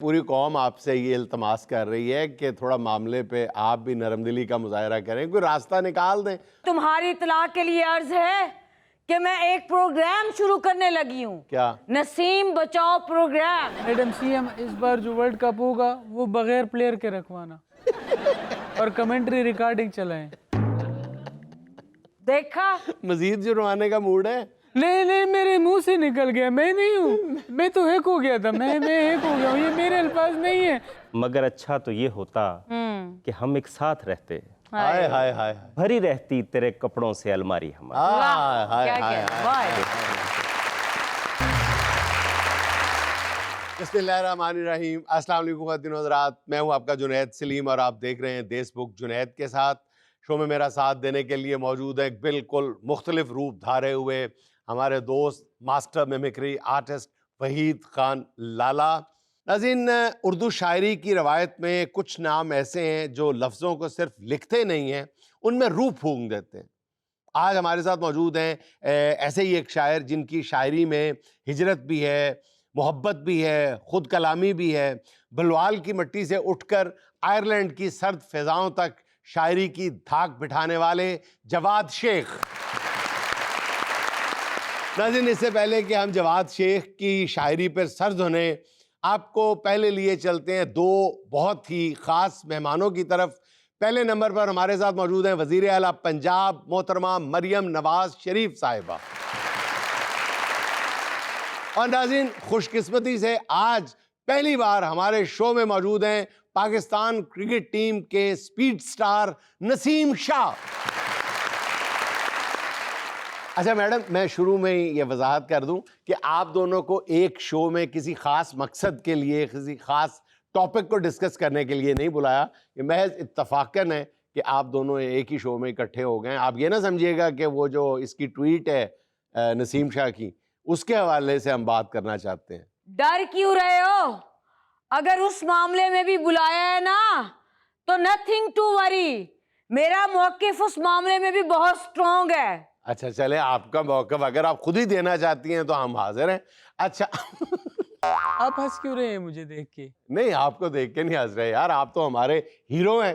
پوری قوم آپ سے یہ التماس کر رہی ہے کہ تھوڑا معاملے پہ آپ بھی نرم دلی کا مظاہرہ کریں, کوئی راستہ نکال دیں. تمہاری اطلاع کے لیے عرض ہے کہ میں ایک پروگرام شروع کرنے لگی ہوں. کیا؟ نسیم بچاؤ پروگرام. میڈم سی ایم, اس بار جو ورلڈ کپ ہوگا وہ بغیر پلیئر کے رکھوانا اور کمنٹری ریکارڈنگ چلائیں. دیکھا, مزید جرمانے کا موڈ ہے؟ نہیں میرے منہ سے نکل گیا, میں نہیں ہوں, میں تو ہیک ہو گیا تھا, میں ہیک ہو گیا ہوں, یہ میرے الفاظ نہیں ہیں. مگر اچھا تو یہ ہوتا کہ ہم ایک ساتھ رہتے, ہائے ہائے ہائے, بھری رہتی تیرے کپڑوں سے الماری ہماری. ہائے ہائے ہائے. بسم اللہ الرحمن الرحیم. السلام علیکم خواتین و حضرات, میں ہوں آپ کا جنید سلیم اور آپ دیکھ رہے ہیں دیس بک جنید کے ساتھ. شو میں میرا ساتھ دینے کے لیے موجود ہے بالکل مختلف روپ دھارے ہوئے ہمارے دوست master mimicry artist Waheed Khan Lala. ناظرین, اردو شاعری کی روایت میں کچھ نام ایسے ہیں جو لفظوں کو صرف لکھتے نہیں ہیں, ان میں روح پھونک دیتے ہیں. آج ہمارے ساتھ موجود ہیں ایسے ہی ایک شاعر جن کی شاعری میں ہجرت بھی ہے, محبت بھی ہے, خود کلامی بھی ہے. بلوال کی مٹی سے اٹھ کر آئرلینڈ کی سرد فضاؤں تک شاعری کی دھاک بٹھانے والے جواد شیخ. ناظرین, اس سے پہلے کہ ہم جواد شیخ کی شاعری پر سرد ہونے, آپ کو پہلے لیے چلتے ہیں دو بہت ہی خاص مہمانوں کی طرف. پہلے نمبر پر ہمارے ساتھ موجود ہیں وزیر اعلیٰ پنجاب محترمہ مریم نواز شریف صاحبہ. اور ناظرین, خوش قسمتی سے آج پہلی بار ہمارے شو میں موجود ہیں پاکستان کرکٹ ٹیم کے سپیڈ سٹار نسیم شاہ. اچھا میڈم, میں شروع میں ہی یہ وضاحت کر دوں کہ آپ دونوں کو ایک شو میں کسی خاص مقصد کے لیے, کسی خاص ٹاپک کو ڈسکس کرنے کے لیے نہیں بلایا. یہ محض اتفاقاً ہے کہ آپ دونوں ایک ہی شو میں اکٹھے ہو گئے. آپ یہ نہ سمجھیے گا کہ وہ جو اس کی ٹویٹ ہے نسیم شاہ کی, اس کے حوالے سے ہم بات کرنا چاہتے ہیں. ڈر کیوں رہے ہو؟ اگر اس معاملے میں بھی بلایا ہے نا تو نتھنگ ٹو وری, میرا موقف اس معاملے میں بھی بہت سٹرونگ ہے. اچھا چلے, آپ کا موقف اگر آپ خود ہی دینا چاہتی ہیں تو ہم حاضر ہیں. اچھا آپ ہنس کیوں رہے ہیں مجھے دیکھ کے؟ نہیں, آپ کو دیکھ کے نہیں ہنس رہے یار, آپ تو ہمارے ہیرو ہیں.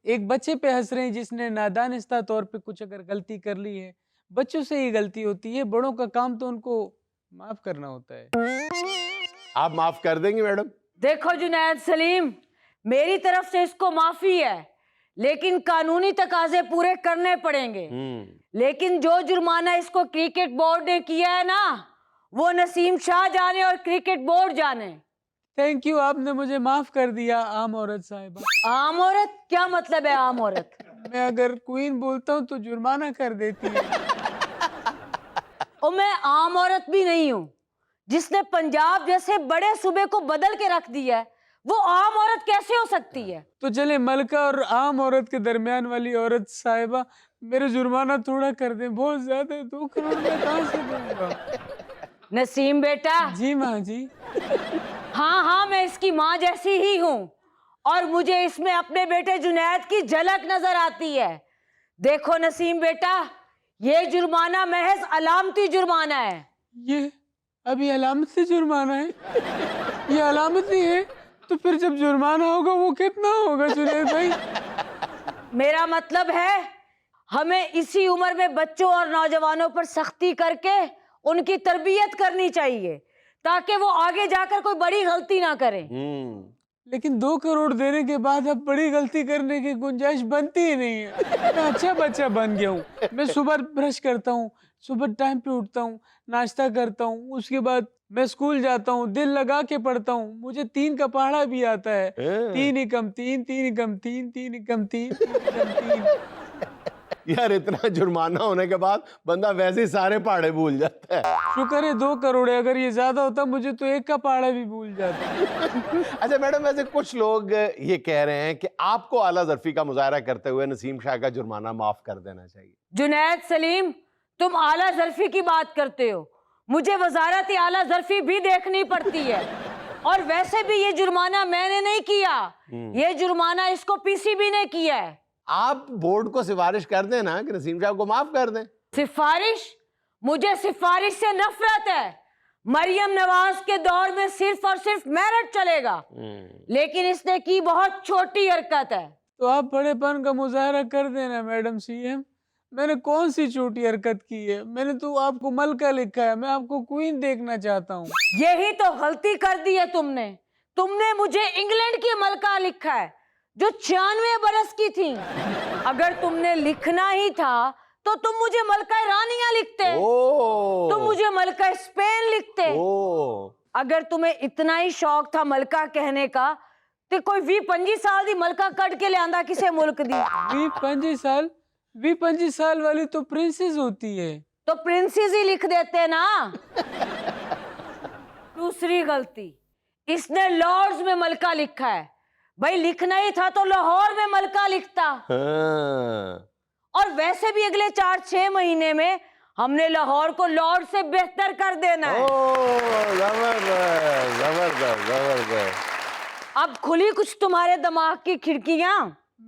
ایک بچے پہ ہنس رہے ہیں جس نے نادانستہ طور پہ کچھ اگر غلطی کر لی ہے. بچوں سے ہی غلطی ہوتی ہے, بڑوں کا کام تو ان کو معاف کرنا ہوتا ہے. آپ معاف کر دیں گی میڈم؟ دیکھو جنید سلیم, میری طرف سے اس کو معافی ہے, لیکن قانونی تقاضے پورے کرنے پڑیں گے. لیکن جو جرمانہ اس کو کرکٹ بورڈ نے کیا ہے نا, وہ نسیم شاہ جانے اور کرکٹ بورڈ جانے. تھینک یو, آپ نے مجھے معاف کر دیا عام عورت صاحبہ. عام عورت کیا مطلب ہے عام عورت؟ میں اگر کوئین بولتا ہوں تو جرمانہ کر دیتی ہے. اور میں عام عورت بھی نہیں ہوں. جس نے پنجاب جیسے بڑے صوبے کو بدل کے رکھ دیا ہے, وہ عام عورت کیسے ہو سکتی ہے؟ تو چلے ملکہ اور عام عورت کے درمیان والی عورت صاحبہ, میرے جرمانہ تھوڑا کر دیں, بہت زیادہ ہے, 2 کروڑ میں کہاں سے دوں گا؟ نسیم بیٹا. جی ماں جی. ہاں, میں اس کی ماں جیسی ہی ہوں, اور مجھے اس میں اپنے بیٹے جنید کی جھلک نظر آتی ہے. دیکھو نسیم بیٹا, یہ جرمانہ محض علامتی جرمانہ ہے. یہ ابھی علامت سے جرمانہ ہے؟ یہ علامت نہیں ہے تو پھر جب جرمانہ ہوگا وہ کتنا ہوگا جنید بھائی؟ میرا مطلب ہے ہمیں اسی عمر میں بچوں اور نوجوانوں پر سختی کر کے ان کی تربیت کرنی چاہیے, تاکہ وہ آگے جا کر کوئی بڑی غلطی نہ کریں. لیکن 2 کروڑ دینے کے بعد اب بڑی غلطی کرنے کی گنجائش بنتی ہی نہیں ہے. میں اچھا بچہ بن گیا ہوں. میں صبح برش کرتا ہوں, صبح ٹائم پہ اٹھتا ہوں, ناشتہ کرتا ہوں, اس کے بعد میں اسکول جاتا ہوں, دل لگا کے پڑھتا ہوں. مجھے 3 کا پہاڑا بھی آتا ہے, 3 × 3 3 × 3 3 × 3 یار, اتنا جرمانہ ہونے کے بعد بندہ ویسے ہی سارے پہاڑے بھول جاتا ہے. شکر ہے 2 کروڑ ہے, اگر یہ زیادہ ہوتا مجھے تو 1 کا پہاڑا بھی بھول جاتا. اچھا میڈم, ویسے کچھ لوگ یہ کہہ رہے ہیں کہ آپ کو اعلیٰ ظرفی کا مظاہرہ کرتے ہوئے نسیم شاہ کا جرمانہ معاف کر دینا چاہیے. جنید سلیم, تم اعلیٰ ظرفی کی بات کرتے ہو, مجھے وزارت اعلیٰ ظرفی بھی دیکھنی پڑتی ہے. اور ویسے بھی یہ جرمانہ میں نے نہیں کیا, یہ جرمانہ اس کو پی سی بی نے کیا ہے. آپ بورڈ کو سفارش کر دیں نا کہ نسیم شاہ کو معاف کر دیں. سفارش؟ مجھے سفارش سے نفرت ہے. मरियम नवाज के दौर में सिर्फ और सिर्फ मेरिट चलेगा, लेकिन इसने की बहुत छोटी हरकत है। तो आप बड़ेपन का मुजाहरा कर देना मैडम सीएम। मैंने कौन सी छोटी हरकत की है? मैंने तो आपको मलका लिखा है, मैं आपको क्वीन देखना चाहता हूँ। यही तो गलती कर दी है तुमने। तुमने मुझे इंग्लैंड की मलका लिखा है जो 96 बरस की थी। अगर तुमने लिखना ही था तो तुम मुझे मलका रानियां लिखते, तुम मुझे मलका स्पेन लिखते। अगर तुम्हें इतना ही शौक था मलका कहने का तो कोई 20-25 साल दी मलका कट के ले आंदा किसे मुल्क दी। 20-25 साल वाली तो प्रिंसेस होती है। तो प्रिंसेस ही लिख देते ना। दूसरी गलती, इसने लॉर्ड्स में मलका लिखा है। भाई लिखना ही था तो लाहौर में मलका लिखता। और वैसे भी अगले 4-6 महीने में हमने लाहौर को लॉर्ड से बेहतर कर देना है। जबरदस्त जबरदस्त जबरदस्त। अब खुली कुछ तुम्हारे दिमाग की खिड़कियां।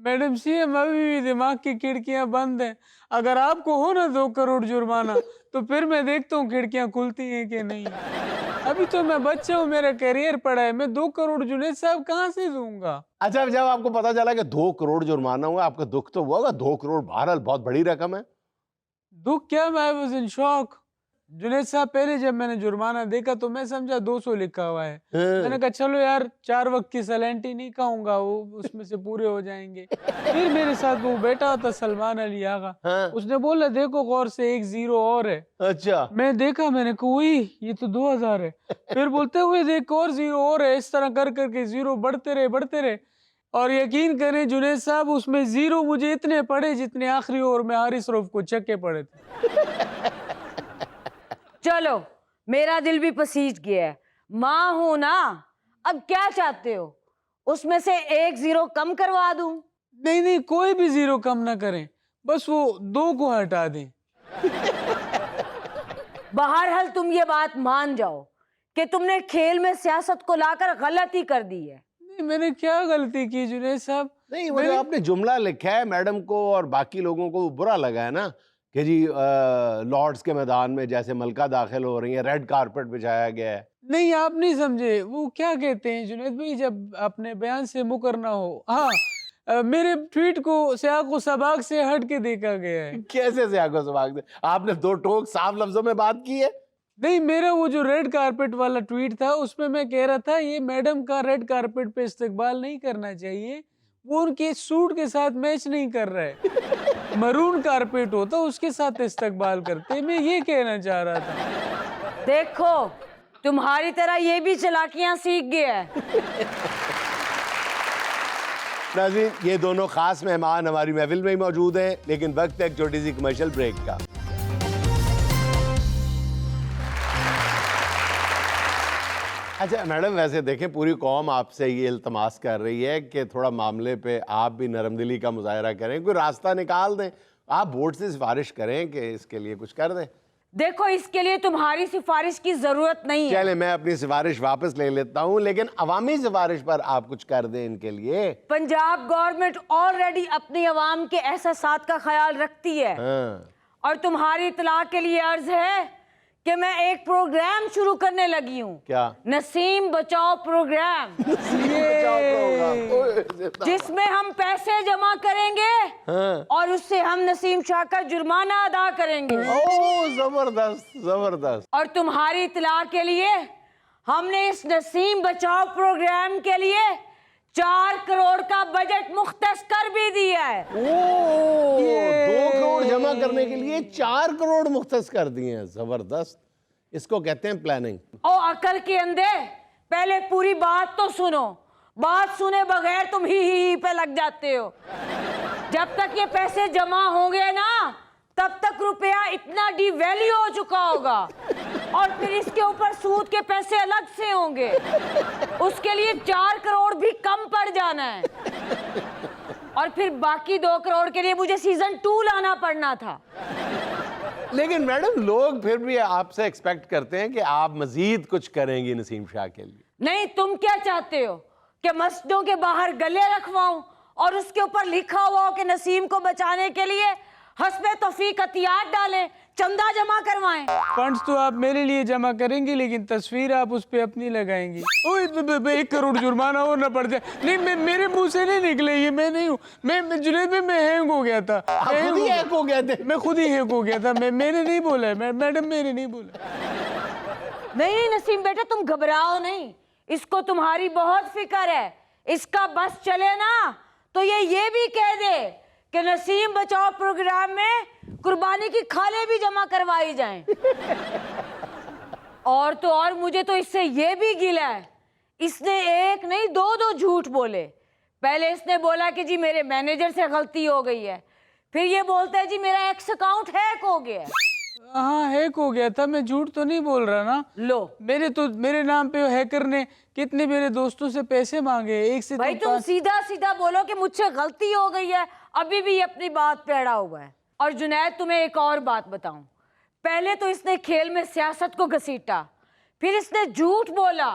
मैडम सीएम अभी भी दिमाग की खिड़कियां बंद हैं। अगर आपको हो ना 2 करोड़ जुर्माना तो फिर मैं देखता हूँ खिड़कियां खुलती हैं कि नहीं। अभी तो मैं बच्चा हूँ, मेरा करियर पड़ा है, मैं 2 करोड़ जुनैद साहब कहाँ से दूंगा? अच्छा, जब आपको पता चला कि 2 करोड़ जुर्माना हुआ, आपका दुख तो हुआ होगा। 2 करोड़ बहरहाल बहुत बड़ी रकम है। दुख क्या, मैं वाज इन शॉक। जुनैद साहब पहले जब मैंने जुर्माना देखा तो मैं समझा 200 लिखा हुआ है। मैंने कहा चलो यार 4 वक्त की सैलेंटी नहीं खाऊंगा, वो उसमें से पूरे हो जाएंगे। फिर मेरे साथ वो बैठा था सलमान अली आगा, उसने बोला देखो गौर से 1 0 और है। अच्छा, मैं देखा, मैंने कहा वही ये तो 2000 है। फिर बोलते हुए देख और 0 और है। इस तरह कर करके 0 बढ़ते रहे। और यकीन करें जुनैद साहब उसमें 0 मुझे इतने पड़े जितने आखिरी ओवर में हारिस रऊफ को छक्के पड़े थे। चलो मेरा दिल भी पसीज गया है। माँ हूं ना, अब क्या चाहते हो? उसमें से 1 0 कम करवा दूं? नहीं, कोई भी 0 कम ना करें, बस वो 2 को हटा दें। बहरहाल तुम ये बात मान जाओ कि तुमने खेल में सियासत को लाकर गलती कर दी है। नहीं, मैंने क्या गलती की जुनैद साहब? नहीं, वो जो आपने जुमला लिखा है मैडम को और बाकी लोगों को बुरा लगा है ना कि जी लॉर्ड्स के मैदान में जैसे मलका दाखिल हो रही है, रेड कारपेट बिछाया गया है। नहीं, आप नहीं समझे। वो क्या कहते हैं जुनैद भाई, जब अपने बयान से मुकर ना हो। हाँ, मेरे ट्वीट को सियाको सबाक से हट के देखा गया है। कैसे सियाको सबाक से? आपने 2 टोक साफ लफ्जों में बात की है। नहीं, मेरा वो जो रेड कारपेट वाला ट्वीट था उसमें मैं कह रहा था ये मैडम का रेड कारपेट पे इस्तकबाल नहीं करना चाहिए, वो उनके सूट के साथ मैच नहीं कर रहा है। मरून कारपेट होता उसके साथ इस्तकबाल करते, मैं ये कहना चाह रहा था। देखो तुम्हारी तरह ये भी चालाकियां सीख गया है। नाज़रीन, ये दोनों खास मेहमान हमारी महफिल में ही मौजूद हैं, लेकिन वक्त है एक छोटी सी कमर्शियल ब्रेक का। अच्छा मैडम, वैसे देखें पूरी कौम आपसे ये इल्तमास कर रही है कि थोड़ा मामले पे आप भी नरमदिली का मुजाहरा करें, कोई रास्ता निकाल दें। आप बोर्ड से सिफारिश करें कि इसके लिए कुछ कर दें। देखो इसके लिए तुम्हारी सिफारिश की जरूरत नहीं है। चले, मैं अपनी सिफारिश वापस ले लेता हूँ, लेकिन अवामी सिफारिश पर आप कुछ कर दें इनके लिए। पंजाब गवर्नमेंट ऑलरेडी अपनी अवाम के एहसासात का ख्याल रखती है। और तुम्हारी इत्तला के लिए अर्ज है कि मैं एक प्रोग्राम शुरू करने लगी हूँ। क्या? नसीम बचाओ प्रोग्राम। जिसमें हम पैसे जमा करेंगे और उससे हम नसीम शाह का जुर्माना अदा करेंगे। ओह, जबरदस्त जबरदस्त। और तुम्हारी इत्तला के लिए हमने इस नसीम बचाओ प्रोग्राम के लिए 4 करोड़ का बजट मुख्तस कर भी दिया है। 2 करोड़ जमा करने के लिए 4 करोड़ मुख्तस कर दिए हैं। जबरदस्त, इसको कहते हैं प्लानिंग। ओ अकल के अंधे, पहले पूरी बात तो सुनो। बात सुने बगैर तुम ही पे लग जाते हो। जब तक ये पैसे जमा होंगे ना तब तक रुपया इतना डिवैल्यू हो चुका होगा और फिर इसके ऊपर सूद के पैसे अलग से होंगे। उसके लिए 4 करोड़ भी कम पड़ जाना है और फिर बाकी 2 करोड़ के लिए मुझे सीजन 2 लाना पड़ना था। लेकिन मैडम, लोग फिर भी आपसे एक्सपेक्ट करते हैं कि आप मजीद कुछ करेंगी नसीम शाह के लिए। नहीं, तुम क्या चाहते हो कि मस्जिदों के बाहर गले रखवाऊं और उसके ऊपर लिखा हुआ हो कि नसीम को बचाने के लिए हस्बे तौफीक अतियात डालें, चंदा जमा करवाएं। फंड्स तो आप मेरे लिए जमा करेंगी, लेकिन तस्वीर आप उस पे अपनी लगाएंगी। ओए 1 करोड़ जुर्माना और ना पड़ जाए। नहीं, मेरे मुंह से नहीं निकले ये, मैं नहीं हूँ। मैं जुनैद भाई, मैं हैंग हो गया था। खुद ही हैक हो गए थे? मैं खुद ही हैंग हो गया था। मैंने नहीं बोला है मैडम, मैंने नहीं बोला। नहीं नसीम बेटा, तुम घबराओ नहीं, इसको तुम्हारी बहुत फिक्र है। इसका बस चले ना तो ये भी कह दे कि नसीम बचाओ प्रोग्राम में कुर्बानी की खाले भी जमा करवाई जाएं। और तो और मुझे तो इससे ये भी गिला है, इसने एक नहीं दो झूठ बोले। पहले इसने बोला कि जी मेरे मैनेजर से गलती हो गई है, फिर ये बोलता है जी मेरा एक्स अकाउंट हैक हो गया है। हाँ, हैक हो गया था, मैं झूठ तो नहीं बोल रहा ना। लो, मेरे नाम पे हैकर ने कितने मेरे दोस्तों से पैसे मांगे, एक से भाई तुम सीधा सीधा बोलो कि मुझसे गलती हो गई है, अभी भी ये अपनी बात पे अड़ा हुआ है। और जुनैद तुम्हें एक और बात बताऊं, पहले तो इसने खेल में सियासत को घसीटा, फिर इसने झूठ बोला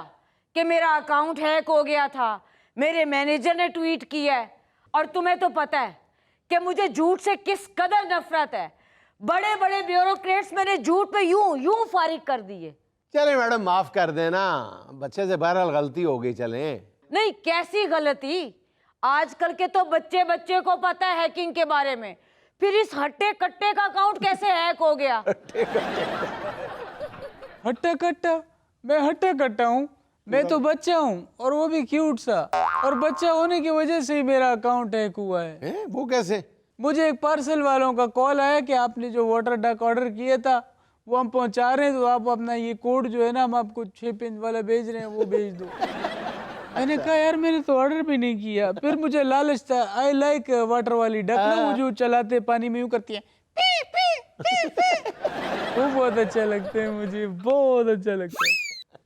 कि मेरा अकाउंट हैक हो गया था, मेरे मैनेजर ने ट्वीट किया है। और तुम्हें तो पता है कि मुझे झूठ से किस कदर नफरत है। बड़े बड़े ब्यूरोक्रेट्स मैंने झूठ पे यूं फारिग कर दिए। चले मैडम, माफ कर देना, बच्चे से बहरहाल गलती हो गई। चले। नहीं, कैसी गलती, आजकल के तो बच्चे को पता है हैकिंग के बारे में, फिर इस हट्टे कट्टे का अकाउंट कैसे हैक हो गया? हट्टा कट्टा? मैं हट्टा कट्टा हूँ? मैं तो बच्चा हूँ, और वो भी क्यूट सा। और बच्चा होने की वजह से ही मेरा अकाउंट हैक हुआ है। वो कैसे? मुझे एक पार्सल वालों का कॉल आया कि आपने जो वाटर डक ऑर्डर किया था वो हम पहुंचा रहे हैं, तो आप अपना ये कोड जो है ना, हम आपको 6 पिन वाला भेज रहे हैं, वो भेज दो। मैंने कहा यार मैंने तो ऑर्डर भी नहीं किया। फिर मुझे लालच था, आई लाइक वाटर वाली डक ना, वो जो चलाते पानी में यूं करती है, पी पी पी पी, वो बहुत अच्छा लगता है मुझे, बहुत अच्छा लगता है।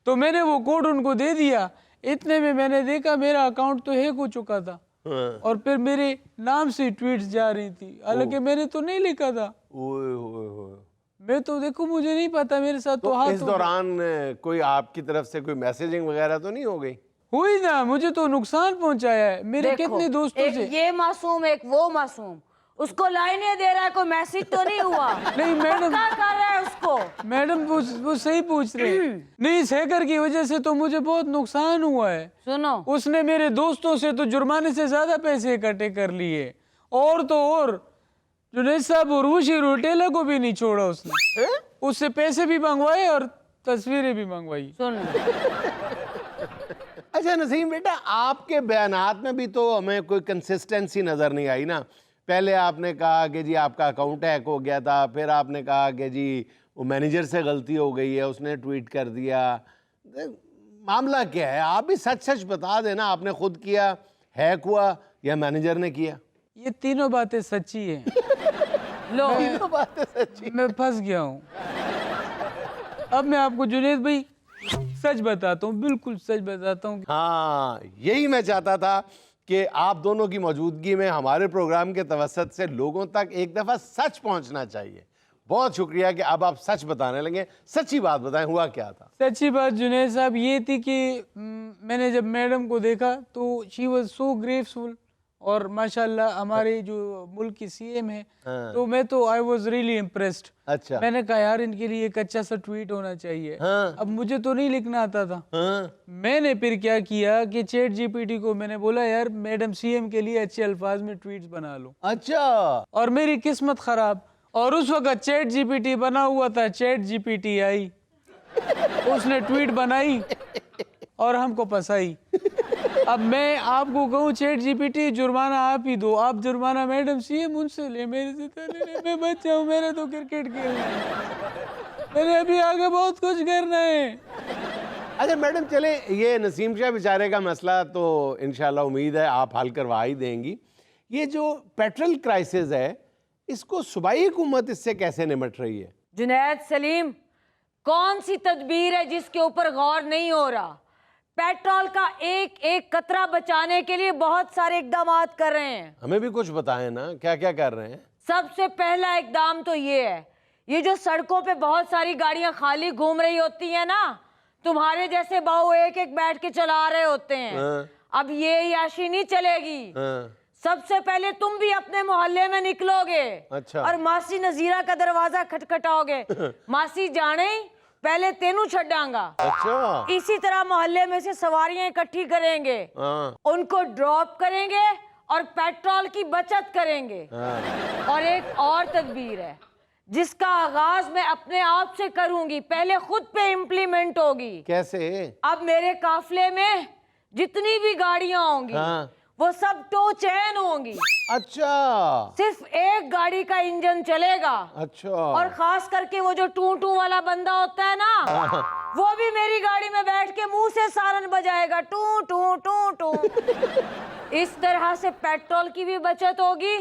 तो मैंने वो कोड उनको दे दिया। इतने में मैंने देखा मेरा अकाउंट तो हैक हो चुका था, और फिर मेरे नाम से ट्वीट्स जा रही थी, हालांकि मैंने तो नहीं लिखा था। मैं तो देखो, मुझे नहीं पता, मेरे साथ तो हाथ इस दौरान कोई आपकी तरफ से कोई मैसेजिंग वगैरह तो नहीं हो गई? हुई ना, मुझे तो नुकसान पहुंचाया है मेरे कितने दोस्तों एक से। ये मासूम, एक वो मासूम, उसको लाइनें दे रहा है, कोई मैसेज तो नहीं हुआ? नहीं मैडम, क्या कर रहा है उसको? मैडम वो सही पूछ रहे हैं। नहीं, इस हैकर की वजह से तो मुझे बहुत नुकसान हुआ है। सुनो, उसने मेरे दोस्तों से तो जुर्माने से ज्यादा पैसे इकट्ठे कर लिए, और तो और जुनैद साहब उर्वशी रोटेला को भी नहीं छोड़ा उसने। उससे पैसे भी मंगवाए और तस्वीरें भी मंगवाई। सुनो, अच्छा नसीम बेटा, आपके बयानात में भी तो हमें कोई कंसिस्टेंसी नजर नहीं आई ना। पहले आपने कहा कि जी आपका अकाउंट हैक हो गया था, फिर आपने कहा कि जी वो मैनेजर से गलती हो गई है, उसने ट्वीट कर दिया। मामला क्या है? आप भी सच सच बता देना, आपने खुद किया, हैक हुआ, या मैनेजर ने किया? ये तीनों बातें सच्ची हैं। लो, तीनों बातें सच्ची। मैं फंस गया हूँ। अब मैं आपको जुनैद भाई सच बताता हूँ, बिल्कुल सच बताता हूँ। हाँ, यही मैं चाहता था कि आप दोनों की मौजूदगी में हमारे प्रोग्राम के तवसत से लोगों तक एक दफ़ा सच पहुंचना चाहिए। बहुत शुक्रिया कि अब आप सच बताने लगे। सच्ची बात बताएं, हुआ क्या था? सच्ची बात जुनैद साहब ये थी कि मैंने जब मैडम को देखा तो शी वॉज सो ग्रेसफुल, और माशाल्लाह हमारे जो मुल्क की सीएम है, तो मैं तो आई वॉज रियली इम्प्रेस्ड। अच्छा। मैंने कहा यार इनके लिए एक अच्छा सा ट्वीट होना चाहिए। अब मुझे तो नहीं लिखना आता था। मैंने फिर क्या किया कि चैट जीपीटी को मैंने बोला यार मैडम सीएम के लिए अच्छे अल्फाज में ट्वीट्स बना लो। अच्छा। और मेरी किस्मत खराब, और उस वक्त चैट जीपीटी बना हुआ था, चैट जीपीटी आई, उसने ट्वीट बनाई और हमको फंसाई। अब मैं आपको कहूँ चैट जीपीटी जुर्माना आप ही दो, आप जुर्माना मैडम सीएम उनसे ले, मेरे से तो नहीं। मैं बच्चा हूँ, मेरा तो क्रिकेट खेलना है, मैंने अभी आगे बहुत कुछ करना है। अच्छा मैडम, चले ये नसीम शाह बेचारे का मसला तो इंशाल्लाह उम्मीद है आप हल करवा ही देंगी। ये जो पेट्रोल क्राइसिस है, इसको सूबाई हुकूमत इससे कैसे निपट रही है? जुनैद सलीम, कौन सी तदबीर है जिसके ऊपर गौर नहीं हो रहा? पेट्रोल का एक एक कतरा बचाने के लिए बहुत सारे इकदाम कर रहे हैं। हमें भी कुछ बताएं ना, क्या क्या कर रहे हैं? सबसे पहला इकदाम तो ये है, ये जो सड़कों पे बहुत सारी गाड़ियां खाली घूम रही होती हैं ना, तुम्हारे जैसे बहू एक एक बैठ के चला रहे होते हैं, अब ये याशी नहीं चलेगी। سب سے پہلے تم بھی اپنے محلے میں نکلو گے اچھا اور ماسی نذیرہ کا دروازہ کھٹکھٹاؤ گے. ماسی جانے پہلے تینوں چھڈاں گا. اچھا اسی طرح محلے میں سے سواریاں اکٹھی کریں گے, ہاں ان کو ڈراپ کریں گے اور پیٹرول کی بچت کریں گے. اور ایک اور تدبیر ہے جس کا آغاز میں اپنے آپ سے کروں گی, پہلے خود پہ امپلیمنٹ ہوگی. کیسے؟ اب میرے قافلے میں جتنی بھی گاڑیاں ہوں گی وہ سب ٹو چین ہوں گی. اچھا صرف ایک گاڑی کا انجن چلے گا, اچھا اور خاص کر کے وہ جو ٹوں ٹوں والا بندہ ہوتا ہے نا, وہ بھی میری گاڑی میں بیٹھ کے منہ سے سارن بجائے گا, ٹوں ٹوں ٹوں ٹوں. اس طرح سے پیٹرول کی بھی بچت ہوگی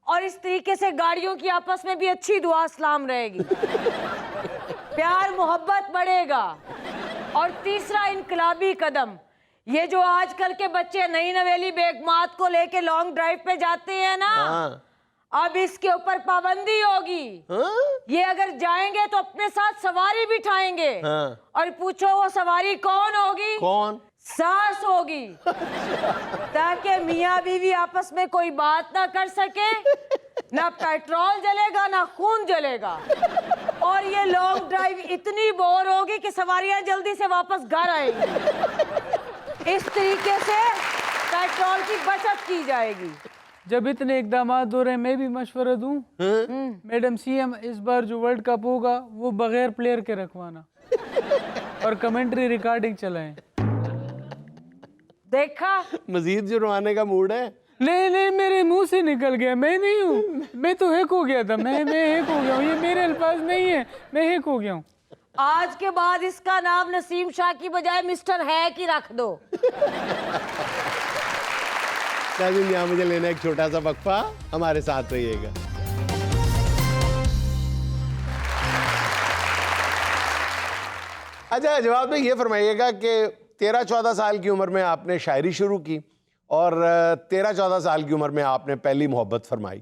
اور اس طریقے سے گاڑیوں کی آپس میں بھی اچھی دعا سلام رہے گی, پیار محبت بڑھے گا. اور تیسرا انقلابی قدم, یہ جو آج کل کے بچے نئی نویلی بیگمات کو لے کے لانگ ڈرائیو پہ جاتے ہیں نا, اب اس کے اوپر پابندی ہوگی. یہ اگر جائیں گے تو اپنے ساتھ سواری بٹھائیں گے, اور پوچھو وہ سواری کون ہوگی؟ کون؟ ساس ہوگی, تاکہ میاں بیوی آپس میں کوئی بات نہ کر سکے, نہ پیٹرول جلے گا نہ خون جلے گا. اور یہ لانگ ڈرائیو اتنی بور ہوگی کہ سواریاں جلدی سے واپس گھر آئیں گی. اس طریقے سے پیٹرول کی بچت کی جائے گی. جب اتنے اقدامات ہو رہے ہیں, میں بھی مشورہ دوں, میڈم سی ایم اس بار جو ورلڈ کپ ہوگا وہ بغیر پلیئر کے رکھوانا اور کمنٹری ریکارڈنگ چلائیں. دیکھا, مزید جرمانے کا موڈ ہے؟ نہیں نہیں, میرے منہ سے نکل گیا, میں نہیں ہوں, میں تو ہیک ہو گیا تھا, میں ہیک ہو گیا ہوں, یہ میرے الفاظ نہیں ہیں, میں ہیک ہو گیا ہوں. آج کے بعد اس کا نام نسیم شاہ کی بجائے مسٹر ہیک ہی رکھ دو. ناظرین, یہاں مجھے لینا ایک چھوٹا سا وقفہ, ہمارے ساتھ رہیے گا. اچھا, جواب میں یہ فرمائیے گا کہ 13-14 سال کی عمر میں آپ نے شاعری شروع کی اور 13-14 سال کی عمر میں آپ نے پہلی محبت فرمائی.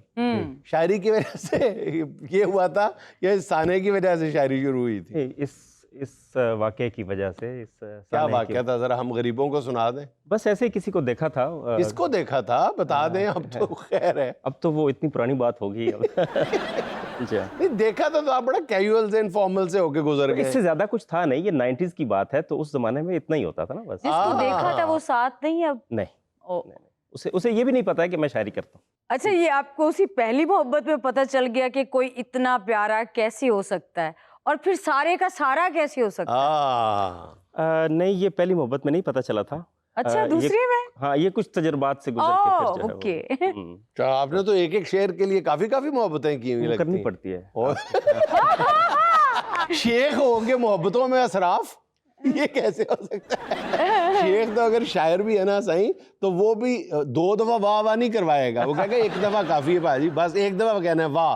شاعری کی وجہ سے یہ ہوا تھا یا اس سانے کی وجہ سے شاعری شروع ہوئی تھی؟ اس واقعے کی وجہ سے. کیا واقعہ تھا, ذرا ہم غریبوں کو سنا دیں. بس ایسے کسی کو دیکھا تھا. کس کو دیکھا تھا بتا دیں, اب تو خیر ہے, اب تو وہ اتنی پرانی بات ہوگی. نہیں دیکھا تھا تو آپ بڑا کیجول سے انفارمل سے ہو کے گزر گئے. اس سے زیادہ کچھ تھا نہیں, یہ 90s کی بات ہے, تو اس زمانے میں اتنا ہی ہوتا تھا نا بس. جس کو دیکھا تھا وہ ساتھ نہیں اب؟ نہیں, اسے یہ بھی نہیں پتا ہے کہ میں شاعری کرتا ہوں. اچھا, یہ آپ کو اسی پہلی محبت میں پتہ چل گیا کہ کوئی اتنا پیارا کیسے ہو سکتا ہے, اور پھر سارے کا سارا کیسے ہو سکتا ہے؟ نہیں, یہ پہلی محبت میں نہیں پتا چلا تھا. اچھا, دوسری میں؟ ہاں, یہ کچھ تجربات سے گزر کے پھر جو ہے وہ. آپ نے تو ایک ایک شعر کے لیے کافی محبتیں کی ہوئی لگتی کرنی پڑتی ہے. شیخ ہو کے محبتوں میں اسراف, یہ کیسے ہو سکتا ہے؟ شیخ تو اگر شاعر بھی ہے نا صحیح, تو وہ بھی 2 دفعہ واہ واہ نہیں کروائے گا, وہ کہے گا 1 دفعہ کافی ہے باجی, بس 1 دفعہ کہنا ہے واہ.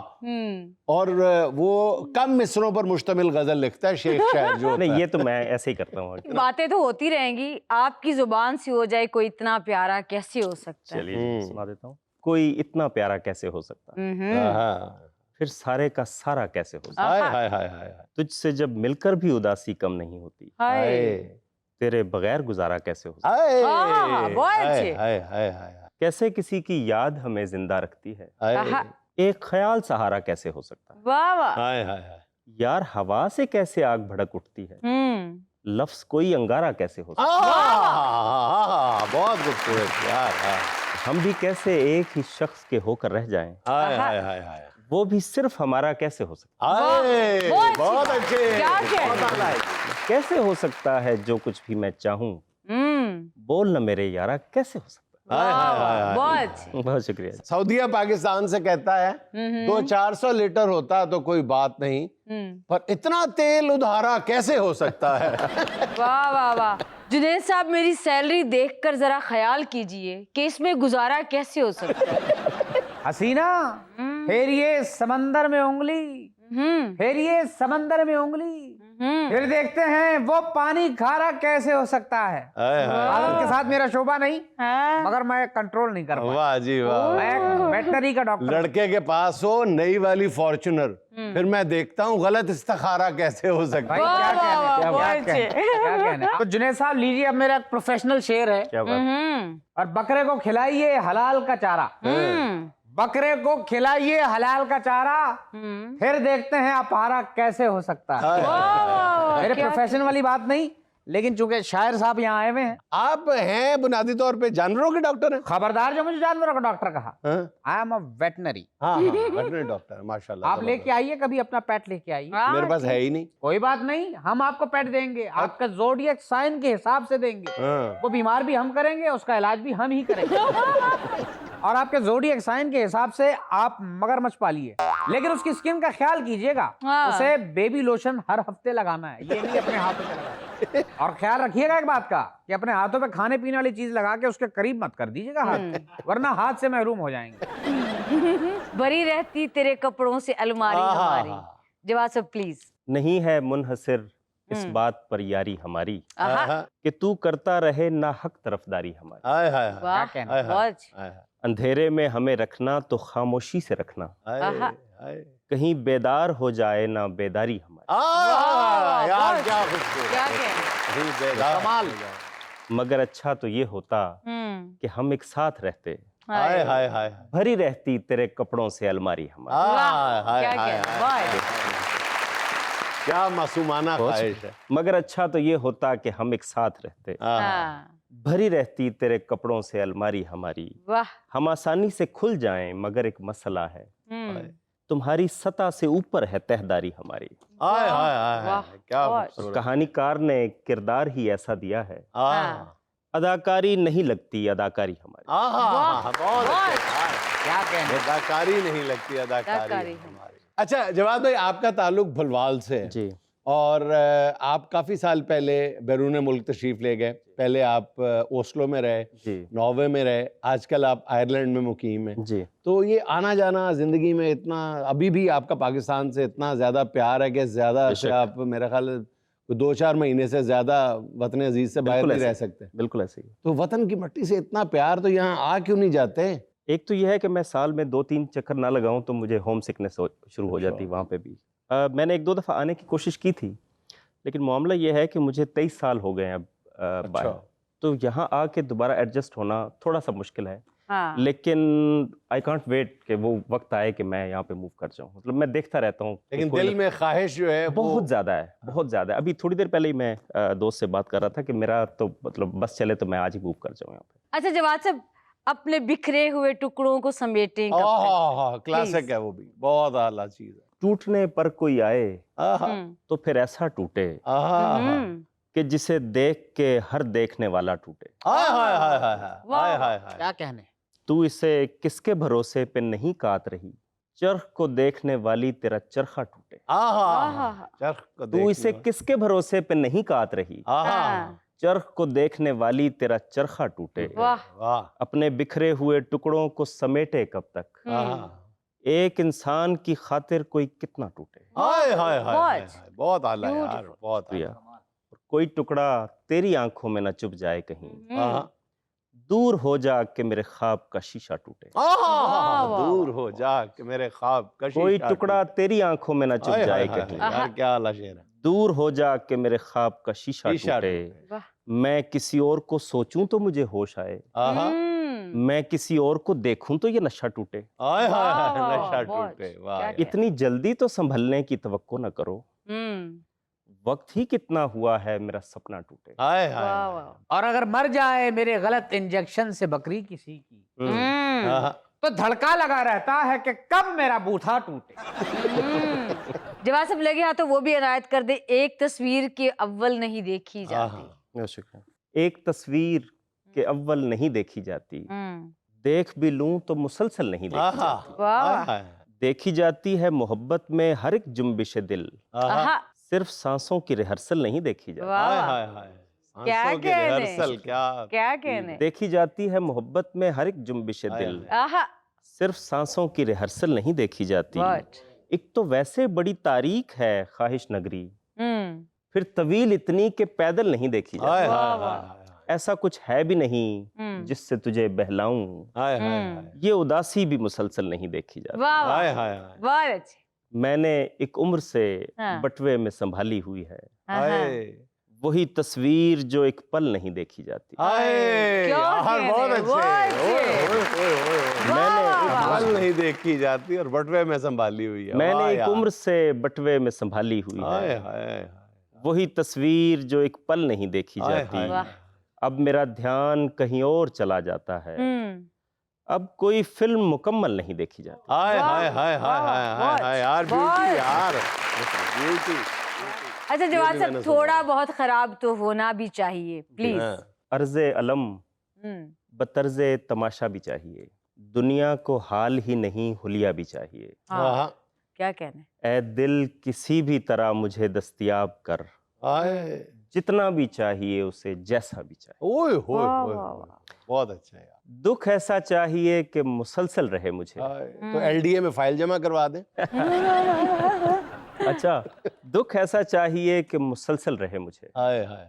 اور وہ کم مصروں پر مشتمل غزل لکھتا ہے شیخ شاعر جو. نہیں, یہ تو میں ایسے ہی کرتا ہوں. باتیں تو ہوتی رہیں گی, آپ کی زبان سے ہو جائے کوئی اتنا پیارا کیسے ہو سکتا ہے. چلیے سنا دیتا ہوں. کوئی اتنا پیارا کیسے ہو سکتا ہے, پھر سارے کا سارا کیسے ہو سکتا ہے, تجھ سے جب مل کر بھی اداسی کم نہیں ہوتی, تیرے بغیر گزارا کیسے ہو سکتا ہے, کیسے کسی کی یاد ہمیں زندہ رکھتی ہے, ایک خیال سہارا کیسے ہو سکتا ہے, یار ہوا سے کیسے آگ بھڑک اٹھتی ہے, لفظ کوئی انگارہ کیسے ہو سکتا ہے, بہت خوبصورت یار. ہم بھی کیسے ایک ہی شخص کے ہو کر رہ جائیں, وہ بھی صرف ہمارا کیسے ہو سکتا ہے. بہت اچھے. کیسے ہو سکتا ہے جو کچھ بھی میں چاہوں, بول نہ میرے یارا کیسے ہو سکتا ہے. بہت شکریہ. سعودیہ پاکستان سے کہتا ہے 200-400 لیٹر ہوتا تو کوئی بات نہیں, پر اتنا تیل ادھارا کیسے ہو سکتا ہے. واہ واہ واہ. جنید صاحب, میری سیلری دیکھ کر ذرا خیال کیجئے کہ اس میں گزارا کیسے ہو سکتا ہے. حسینہ, پھیریے سمندر میں انگلی, پھیریے سمندر میں انگلی, फिर देखते हैं वो पानी खारा कैसे हो सकता है। आदत के साथ मेरा शोभा नहीं, मगर मैं कंट्रोल नहीं कर पाया। वाह जी वाह। मैं एक वेटनरी का डॉक्टर। लड़के के पास हो नई वाली फॉर्च्यूनर, फिर मैं देखता हूँ गलत इस्तिखारा कैसे हो सकता भाई है। क्या कहने। तो जुनैद साहब लीजिए, अब मेरा एक प्रोफेशनल शेर है। क्या बात। और बकरे को खिलाइए हलाल का चारा, बकरे को खिलाइए हलाल का चारा, फिर देखते हैं अपारा कैसे हो सकता है। मेरे प्रोफेशन वाली बात नहीं, लेकिन चूंकि शायर साहब यहाँ आए हुए हैं। आप हैं बुनियादी तौर पे जानवरों के डॉक्टर हैं? खबरदार जो मुझे जानवरों का डॉक्टर कहा। हाँ? I am a veterinary. हाँ वेटरनरी डॉक्टर, माशाल्लाह। आप लेके आइए कभी अपना पेट लेके आइए। मेरे पास है ही नहीं। कोई बात नहीं, हम आपको पेट देंगे, आपका ज़ोडिएक साइन के हिसाब से देंगे। हाँ। वो बीमार भी हम करेंगे, उसका इलाज भी हम ही करेंगे। और आपके ज़ोडिएक साइन के हिसाब से आप मगरमच्छ पालिए, लेकिन उसकी स्किन का ख्याल कीजिएगा। उसे बेबी लोशन हर हफ्ते लगाना है, ये नहीं अपने हाथों पे लगाना। और ख्याल रखिएगा एक बात का कि अपने हाथों पे खाने पीने वाली चीज लगा के उसके करीब मत कर दीजिएगा हाथ, वरना हाथ से महरूम हो जाएंगे। भरी रहती तेरे कपड़ों से अलमारी हमारी। जवाब सब प्लीज। नहीं है मुनहसिर इस बात पर यारी हमारी, आहा, कि तू करता रहे ना हक तरफदारी हमारी। हाय हाय हाय वाह, कहना? हाय बहुत अच्छी। हाय अंधेरे में हमें रखना तो खामोशी से रखना, हाय आहा। हाय। कहीं बेदार हो जाए ना बेदारी हमारी। आह, यार बहुत क्या खूबसूरत। क्या कहना। दिल बेदार कमाल। हो जाए। मगर अच्छा तो ये होता कि हम एक साथ रहते, हाय हाय हाय। भरी रहती तेरे कपड़ों से अलमारी हमारी। हाय हाय क्या हाय कहना, हाय। वाह। क्या मासूमाना बहुत ख्वाहिश है। मगर अच्छा तो ये होता कि हम एक साथ रहते, हाँ। हाँ, भरी रहती तेरे कपड़ों से अलमारी हमारी। वाह। हम आसानी से खुल जाएं मगर एक मसला है, हम्म, तुम्हारी सतह से ऊपर है तहदारी हमारी। हाय हाय हाय वाह, हाय। क्या बहुत। खूबसूरत। कहानीकार ने किरदार ही ऐसा दिया है, हाँ। अदाकारी नहीं लगती अदाकारी हमारी। आहा, बहुत अच्छे। क्या कहने। अदाकारी नहीं लगती अदाकारी अदाकारी हमारी। अच्छा जवाब भाई, आपका ताल्लुक भलवाल से है जी और आप काफ़ी साल पहले बैरून मुल्क तशरीफ़ ले गए। पहले आप ओस्लो में रहे, जी नॉर्वे में रहे, आजकल आप आयरलैंड में मुकीम हैं। जी। तो ये आना जाना ज़िंदगी में इतना, अभी भी आपका पाकिस्तान से इतना ज़्यादा प्यार है कि ज़्यादा से आप मेरा ख्याल 2-4 महीने से ज़्यादा वतन अजीज़ से बाहर नहीं रह सकते। बिल्कुल ऐसे ही। तो वतन की मट्टी से इतना प्यार, तो यहाँ आ क्यों नहीं जाते? एक तो यह है कि मैं साल में 2-3 चक्कर ना लगाऊं तो मुझे होम सिकनेस शुरू हो जाती वहाँ पे भी। मैंने 1-2 दफ़ा आने की कोशिश की थी, लेकिन मामला ये है कि मुझे 23 साल हो गए हैं अब बाहर, तो यहाँ आके दोबारा एडजस्ट होना थोड़ा सा मुश्किल है। हाँ, लेकिन आई कांट वेट कि वो वक्त आए कि मैं यहाँ पे मूव कर जाऊँ। मतलब मैं देखता रहता हूँ, लेकिन दिल में ख्वाहिश जो है बहुत ज़्यादा है, बहुत ज़्यादा है। अभी थोड़ी देर पहले ही मैं दोस्त से बात कर रहा था कि मेरा तो मतलब बस चले तो मैं आज ही मूव कर जाऊँ यहाँ पे। अच्छा जवाब साहब, अपने बिखरे हुए टुकड़ों को समेटें कब तक? क्लासिक है वो भी, बहुत आला चीज है। टूटने पर कोई आए आहा, हम्म, तो फिर ऐसा टूटे आहा, हम्म, कि जिसे देख के हर देखने वाला टूटे। हाय हाय हाय हाय वाह। हाय हाय हाय। क्या कहने। तू इसे किसके भरोसे पे नहीं काट रही, चरख को देखने वाली तेरा चरखा टूटे। आहा, चरख को तू इसे देखने किसके भरोसे पे नहीं काट रही, वाला। आहा, हाँ, चरख को देखने वाली तेरा चरखा टूटे। वाह। वाह, अपने बिखरे हुए टुकड़ों को समेटे कब तक, आहा, एक इंसान की खातिर कोई कितना टूटे। हाय हाय हाय हाय बहुत हाय, बहुत आला यार, Beautiful. बहुत प्रिया, आला। कोई टुकड़ा तेरी आंखों में न चुभ जाए कहीं, आहा, दूर हो जा के मेरे ख्वाब का शीशा टूटे। आहा, वाह, वाह, दूर हो जा कि मेरे ख्वाब का कोई शीशा टुकड़ा टूटे। तेरी आंखों में न चुभ हाय जाए हाय हाय, कहीं, यार क्या आला शेर है। दूर हो जा के मेरे ख्वाब का शीशा शीशा टूटे। टूटे। वाह। मैं किसी और को सोचूं तो मुझे होश आए, आहा, हम्म, मैं किसी और को देखूं तो ये नशा टूटे। हाय हाय वाह, हाय, वाह, नशा बहुत। टूटे। क्या वाह कहना। इतनी जल्दी तो संभलने की तवक्को न करो, हम्म, वक्त ही कितना हुआ है मेरा सपना टूटे। हाय हाय वाह, हाय। वाह। और अगर मर जाए मेरे गलत इंजेक्शन से बकरी किसी की, हम्म, आहा, तो धड़का लगा रहता है कि कब मेरा बूथा टूटे। जवाब साहब लगे हाथ तो वो भी इनायत कर दे। एक तस्वीर के अव्वल नहीं देखी जाती। आहा, शुक्रिया। एक तस्वीर के अव्वल नहीं देखी जाती, हम्म, देख भी लूं तो मुसलसल नहीं देखी आहा, जाती। वाह, हाय वाह। हाय, देखी जाती है मोहब्बत में हर एक जुम्बिश दिल, आहा, आहा, सिर्फ सांसों की रिहर्सल नहीं देखी जाती। वाह, हाय वाह। हाय हाय, क्या सांसों की कहने। रिहर्सल, क्या क्या कहने। देखी जाती है मोहब्बत में हर एक जुम्बिश हाय दिल, हाय। आहा, सिर्फ सांसों की रिहर्सल नहीं देखी जाती। बहुत। एक तो वैसे बड़ी तारीख है ख्वाहिश नगरी, फिर तवील इतनी कि पैदल नहीं देखी जाती। हाय हाय हाय ऐसा कुछ है भी नहीं जिससे तुझे बहलाऊं। हाय हाय हाय ये उदासी भी मुसलसल नहीं देखी जाती। वाह हाय वाह, हाय हाय बहुत अच्छे। मैंने एक उम्र से हाँ। बटवे में संभाली हुई है हाय वही तस्वीर जो एक पल नहीं देखी जाती। हाय क्या यार कह बहुत रहे अच्छे। हो, बहुत ओए, अच्छे। ओए, ओए, ओए। वाह, वाह, वाह। फल नहीं देखी जाती और बटवे में संभाली हुई है। मैंने वाह एक यार। उम्र से बटवे में संभाली हुई हाय है हाय हाय वही तस्वीर जो एक पल नहीं देखी हाय जाती। हाय वाह। अब मेरा ध्यान कहीं और चला जाता है। अब कोई फिल्म मुकम्मल नहीं देखी जाती। हाय वाह, हाय हाय हाय वाह, हाय हाय बहुत, हाय यार बहुत। ब्यूटी यार ब्यूटी। अच्छा जवाब साहब, थोड़ा बहुत खराब तो होना भी चाहिए प्लीज। अर्ज़े अलम बतर्ज़े तमाशा भी चाहिए। दुनिया को हाल ही नहीं हुलिया भी चाहिए। हाँ, क्या कहना ऐ दिल किसी भी तरह मुझे दस्तयाब कर। हाय जितना भी चाहिए उसे जैसा भी चाहिए। ओए होए वाह, होए वाह, होए। बहुत अच्छा यार। दुख ऐसा चाहिए कि मुसलसल रहे मुझे। हाय, तो एलडीए में फाइल जमा करवा दें। अच्छा, दुख ऐसा चाहिए कि मुसलसल रहे मुझे हाय हाय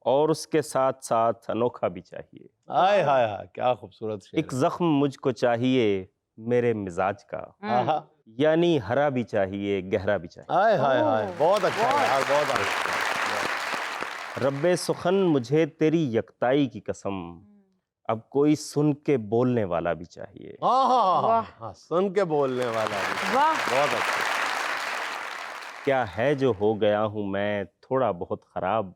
और उसके साथ साथ अनोखा भी चाहिए। हाय हाय हाय क्या खूबसूरत शेर एक जख्म मुझको चाहिए मेरे मिजाज का, है। हाँ यानी हरा भी चाहिए गहरा भी चाहिए। हाय हाय हाय बहुत अच्छा यार बहुत अच्छा। रब्बे सुखन मुझे तेरी यकताई की कसम, अब कोई सुन के बोलने वाला भी चाहिए। हाँ हाँ हाँ वाह। हाँ सुन के बोलने वाला भी। वाह। बहुत अच्छा। क्या है जो हो गया हूँ मैं थोड़ा बहुत खराब,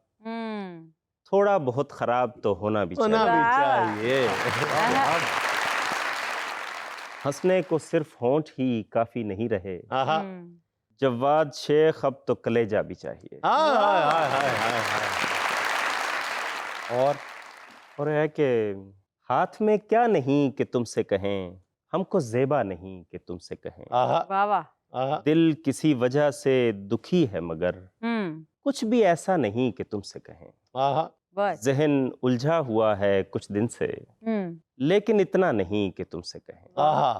थोड़ा बहुत खराब तो होना भी होना चाहिए। भी चाहिए। हंसने को सिर्फ होंठ ही काफी नहीं रहे, हाँ जवाद शेख अब तो कलेजा भी चाहिए। हाय हाय हाय हाय हाय हाय। और है कि हाथ में क्या नहीं कि तुमसे कहें, हमको ज़ेबा नहीं कि तुमसे कहें। आहा वाह वाह। आहा दिल किसी वजह से दुखी है मगर कुछ भी ऐसा नहीं कि तुमसे कहें। आहा बस। जहन उलझा हुआ है कुछ दिन से, लेकिन इतना नहीं कि तुमसे कहें। आहा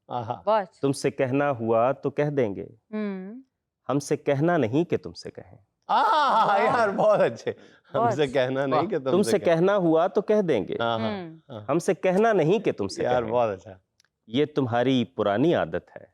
आहा। बस। तुमसे कहना हुआ तो कह देंगे, हमसे कहना नहीं कि तुमसे कहें। आहा यार बहुत अच्छे। हमसे बहुत। कहना नहीं कि तुमसे कहना हुआ तो कह देंगे, हाँ हमसे कहना नहीं कि तुमसे यार कहें। बहुत अच्छा। ये तुम्हारी पुरानी आदत है,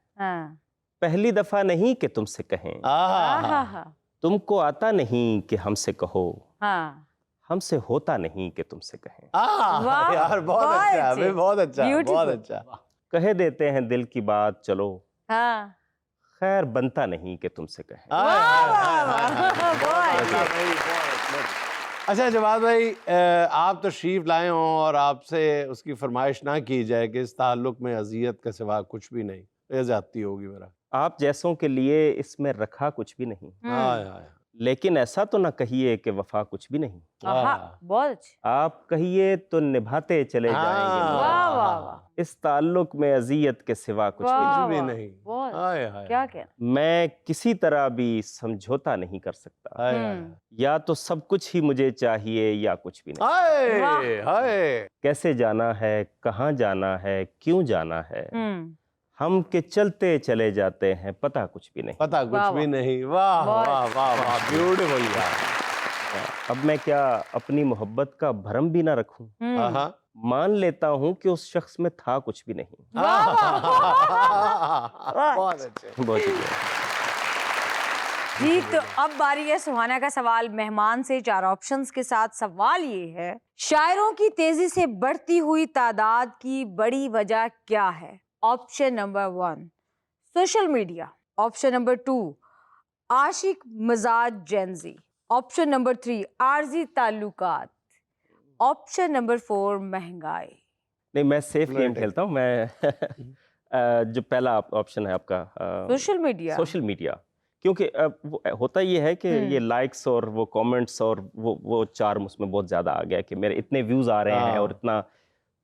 पहली दफा नहीं कि तुमसे कहें। आहा तुमको आता नहीं कि हमसे कहो, हाँ। हमसे होता नहीं कि तुमसे कहें। आहा वाह, यार बहुत बहुत अच्छा अच्छे। अबे बहुत अच्छा बहुत Beautiful। अच्छा। कह देते हैं दिल की बात चलो, हाँ। खैर बनता नहीं कि तुमसे कहें। हाय, वाह, हाय, वाह, हाय, हाय, वाह, बहुत बहुत अच्छा भाई, बहुत अच्छा। अच्छा जवाद भाई आप तशरीफ लाए हों और आपसे उसकी फरमाइश ना की जाए कि इस ताल्लुक में अजियत के सिवा कुछ भी नहीं, ये ज्यादती होगी मेरा। आप जैसों के लिए इसमें रखा कुछ भी नहीं, हाय हाय लेकिन ऐसा तो ना कहिए कि वफा कुछ भी नहीं। हाँ, बहुत अच्छे। आप कहिए तो निभाते चले जाएंगे हाँ, मगर वाह वाह वाह। इस ताल्लुक में अजियत के सिवा कुछ भी वाह, नहीं। कुछ भी वाह, नहीं। बहुत। हाय हाय क्या कहना। मैं किसी तरह भी समझौता नहीं कर सकता, हाय हाय या तो सब कुछ ही मुझे चाहिए या कुछ भी नहीं। हाय हाय। कैसे जाना है, कहाँ जाना है, क्यों जाना है, हम के चलते चले जाते हैं पता कुछ भी नहीं। पता वाह, कुछ भी वाह। नहीं। वाह बहुत वाह वाह वाह ब्यूटीफुल यार। अब मैं क्या अपनी मोहब्बत का भरम भी ना रखूं, आहा मान लेता हूं कि उस शख्स में था कुछ भी नहीं। बहुत अच्छे। बहुत शुक्रिया। जी तो अब बारी है सुहाना का सवाल मेहमान से। 4 ऑप्शंस के साथ सवाल ये है, शायरों की तेजी से बढ़ती हुई तादाद की बड़ी वजह क्या है? Option number 1 social media, option number 2 आशिक मिजाज जेंजी, ऑप्शन नंबर 3 आर्जी ताल्लुकात, ऑप्शन नंबर 4 महंगाई। नहीं, मैं सेफ गेम खेलता हूं। मैं जो पहला ऑप्शन है आपका सोशल मीडिया। सोशल मीडिया, क्योंकि वो होता ये है कि ये लाइक्स और वो कमेंट्स और वो चार्म उसमें बहुत ज़्यादा आ गया कि मेरे इतने व्यूज़ आ रहे हैं और इतना,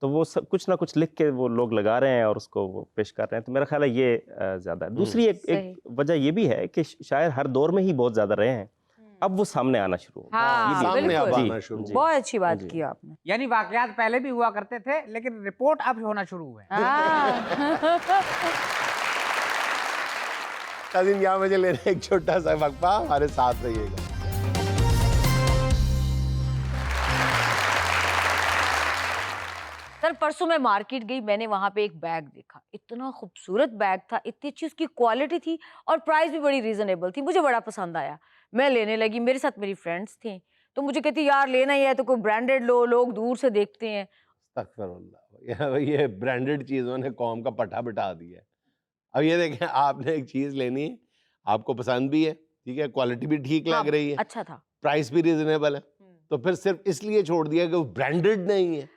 तो वो सब कुछ ना कुछ लिख के वो लोग लगा रहे हैं और उसको वो पेश कर रहे हैं। तो मेरा ख्याल है ये ज़्यादा है। दूसरी एक वजह ये भी है कि शायर हर दौर में ही बहुत ज़्यादा रहे हैं, अब वो सामने आना शुरू हो गया। हाँ, ये भी सामने बिल्कुल। अब जी, आना शुरू। जी। बहुत अच्छी बात जी। की आपने। यानी वाकयात पहले भी हुआ करते थे लेकिन रिपोर्ट अब होना शुरू हुए हैं। हाँ। कजिन यहाँ मुझे लेने एक छोटा सा वक्फा, हमारे साथ रहिएगा। सर परसों मैं मार्केट गई, मैंने वहां पे एक बैग देखा, इतना खूबसूरत बैग था, इतनी अच्छी उसकी क्वालिटी थी और प्राइस भी बड़ी रीजनेबल थी, मुझे बड़ा पसंद आया। मैं लेने लगी, मेरे साथ मेरी फ्रेंड्स थी तो मुझे कहती यार लेना ही है तो कोई ब्रांडेड लो, लोग दूर से देखते हैं। अस्तगफिरुल्लाह, ये ब्रांडेड चीज़ों ने कौम का पट्टा बिठा दिया है। अब ये देखें, आपने एक चीज़ लेनी है, आपको पसंद भी है, ठीक है, क्वालिटी भी ठीक लग रही है, अच्छा था, प्राइस भी रीजनेबल है, तो फिर सिर्फ इसलिए छोड़ दिया कि वो ब्रांडेड नहीं है।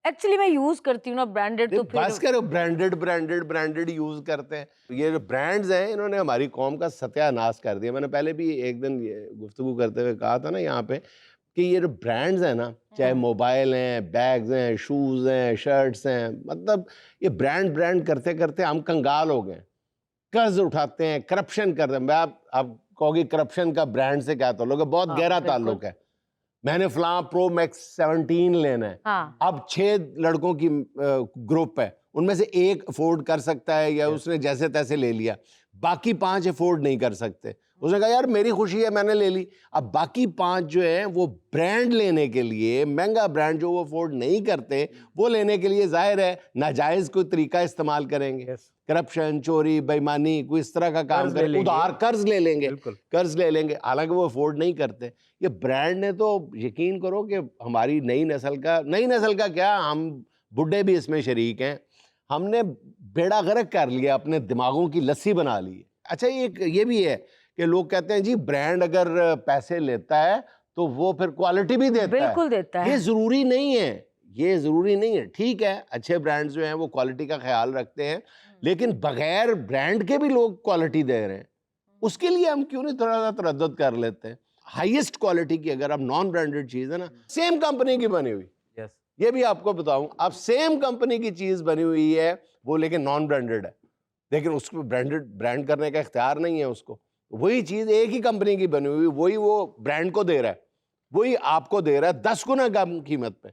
एक्चुअली मैं यूज करती हूँ ना ब्रांडेड, तो फिर बस करो, ब्रांडेड ब्रांडेड ब्रांडेड यूज करते हैं। ये जो ब्रांड्स हैं इन्होंने हमारी कौम का सत्यानाश कर दिया। मैंने पहले भी एक दिन गुफ्तगू करते हुए कहा था ना यहाँ पे कि ये जो ब्रांड्स हैं ना, चाहे मोबाइल हैं, बैग्स हैं, शूज हैं, शर्ट्स हैं, मतलब ये ब्रांड करते करते हम कंगाल हो गए। कर्ज उठाते हैं, करप्शन करते हैं। मैं आप कहोगे करप्शन का ब्रांड से क्या ताल्लुक है? बहुत गहरा ताल्लुक है। मैंने फलां प्रो मैक्स 17 लेना है, अब 6 लड़कों की ग्रुप है, उनमें से एक अफोर्ड कर सकता है या उसने जैसे तैसे ले लिया, बाकी 5 अफोर्ड नहीं कर सकते। उसने कहा यार मेरी खुशी है, मैंने ले ली। अब बाकी 5 जो है वो ब्रांड लेने के लिए, महंगा ब्रांड जो वो अफोर्ड नहीं करते, वो लेने के लिए जाहिर है नाजायज़ कोई तरीका इस्तेमाल करेंगे, करप्शन, चोरी, बेईमानी, कोई इस तरह का काम करेंगे, उधार कर्ज ले लेंगे, हालांकि वो अफोर्ड नहीं करते। ये ब्रांड ने तो यकीन करो कि हमारी नई नस्ल का क्या, हम बुढ़े भी इसमें शरीक हैं, हमने बेड़ा गर्क कर लिया, अपने दिमागों की लस्सी बना ली। अच्छा ये भी है कि लोग कहते हैं जी ब्रांड अगर पैसे लेता है तो वो फिर क्वालिटी भी देता है। बिल्कुल देता है। ये ज़रूरी नहीं है, ठीक है, अच्छे ब्रांड्स जो हैं वो क्वालिटी का ख्याल रखते हैं, लेकिन बगैर ब्रांड के भी लोग क्वालिटी दे रहे हैं, उसके लिए हम क्यों नहीं थोड़ा सा तरद्दुद कर लेते हैं? हाईएस्ट क्वालिटी की अगर आप नॉन ब्रांडेड चीज़ है ना, सेम कंपनी की बनी हुई, ये भी आपको बताऊं, आप सेम कंपनी की चीज़ बनी हुई है वो, लेकिन नॉन ब्रांडेड है, लेकिन उसको ब्रांड करने का इख्तियार नहीं है उसको। वही चीज़ एक ही कंपनी की बनी हुई, वही वो ब्रांड को दे रहा है, वही आपको दे रहा है 10 गुना कम कीमत पे।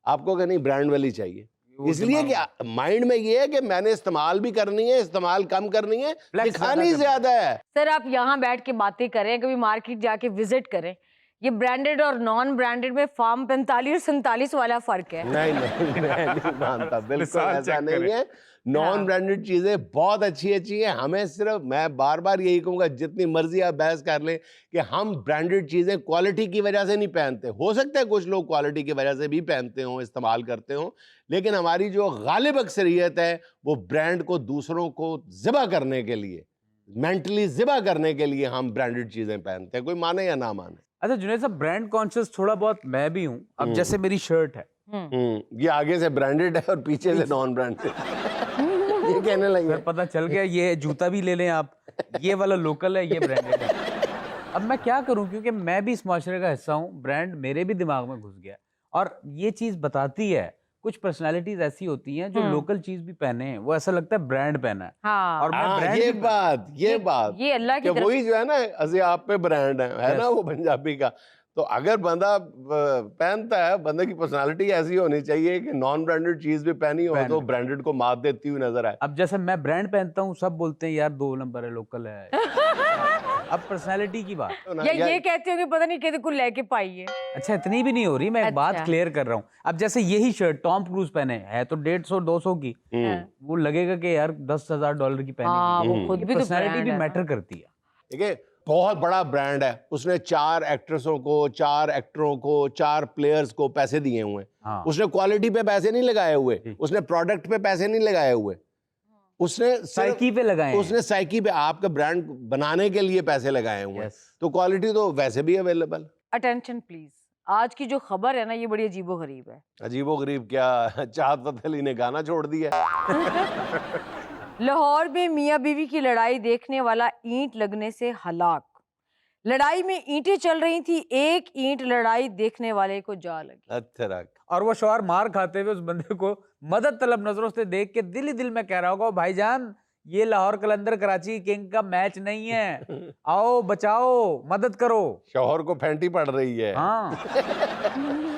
आपको क्या नहीं ब्रांड वाली चाहिए, इसलिए कि माइंड में ये है कि मैंने इस्तेमाल भी करनी है, इस्तेमाल कम करनी है, दिखानी ज्यादा है। सर आप यहाँ बैठ के बातें करें, कभी मार्केट जाके विजिट करें, ये ब्रांडेड और नॉन ब्रांडेड में फार्म 45 और 47 वाला फर्क है। नहीं मैं नहीं मानता, बिल्कुल ऐसा नहीं है। नॉन ब्रांडेड चीजें बहुत अच्छी हैं, हमें सिर्फ, मैं बार बार यही कहूंगा, जितनी मर्जी आप बहस कर लें कि हम ब्रांडेड चीजें क्वालिटी की वजह से नहीं पहनते, हो सकता है कुछ लोग क्वालिटी की वजह से भी पहनते हों, इस्तेमाल करते हों, लेकिन हमारी जो गालिब अक्सरियत है वो ब्रांड को दूसरों को ज़िबा करने के लिए, मेंटली ज़िबा करने के लिए हम ब्रांडेड चीजें पहनते हैं, कोई माने या ना माने। अच्छा जुनैद साहब, ब्रांड कॉन्शियस थोड़ा बहुत मैं भी हूँ। अब जैसे मेरी शर्ट है, ये आगे से ब्रांडेड है और पीछे से नॉन ब्रांडेड ये कहने लगे, पता चल गया। ये जूता भी ले लें आप, ये वाला लोकल है, ये ब्रांडेड है। अब मैं क्या करूं, क्योंकि मैं भी इस माशरे का हिस्सा हूं, ब्रांड मेरे भी दिमाग में घुस गया। और ये चीज बताती है, कुछ पर्सनालिटीज ऐसी होती हैं जो लोकल चीज भी पहने हैं, वो ऐसा लगता है ब्रांड पहना है। हाँ, और मैं ब्रांड ये बात ये अल्लाह की तरफ वही जो है ना, अजी आप पे ब्रांड है ना वो पंजाबी का। तो अगर बंदा पहनता है, बंदे की पर्सनालिटी ऐसी होनी चाहिए कि नॉन ब्रांडेड चीज भी पहनी हो तो ब्रांडेड को मात देती हुई नजर आए। अब जैसे मैं ब्रांड पहनता हूँ, सब बोलते हैं यार 2 नंबर है, लोकल है। अब पर्सनालिटी की बात, या ये कहते हो कि पता नहीं किसी को लेके पाई है। अच्छा इतनी भी नहीं हो रही, मैं एक बात क्लियर कर रहा हूँ। अब जैसे यही शर्ट टॉम क्रूज पहने है तो 150-200 की, वो लगेगा कि यार $10,000 की पहनी, वो खुद भी तो पर्सनालिटी भी मैटर करती है। ठीक है, बहुत बड़ा ब्रांड है, उसने 4 एक्ट्रेसों को, 4 एक्टरों को, 4 प्लेयर्स को पैसे दिए हुए हैं। उसने क्वालिटी पे पैसे नहीं लगाए हुए, उसने प्रोडक्ट पे पैसे नहीं लगाए हुए, उसने साइकी पे लगाए, उसने साइकी पे आपका ब्रांड बनाने के लिए पैसे लगाए हुए हैं। तो क्वालिटी तो वैसे भी अवेलेबल। अटेंशन प्लीज, आज की जो खबर है ना ये बड़ी अजीबो गरीब है। अजीबो गरीब क्या, चाहत फतेह अली ने गाना छोड़ दिया। लाहौर में मियां बीवी की लड़ाई देखने वाला ईंट लगने से हलाक। लड़ाई में ईंटें चल रही थी, एक ईंट लड़ाई देखने वाले को जा लगी। अच्छा, और वो शौहर मार खाते हुए उस बंदे को मदद तलब नजरों से देख के दिल ही दिल में कह रहा होगा, भाईजान یہ لاہور قلندر کراچی کنگ کا میچ نہیں ہے. آؤ بچاؤ, مدد کرو. شوہر کو پھینٹی پڑ رہی ہے. ہاں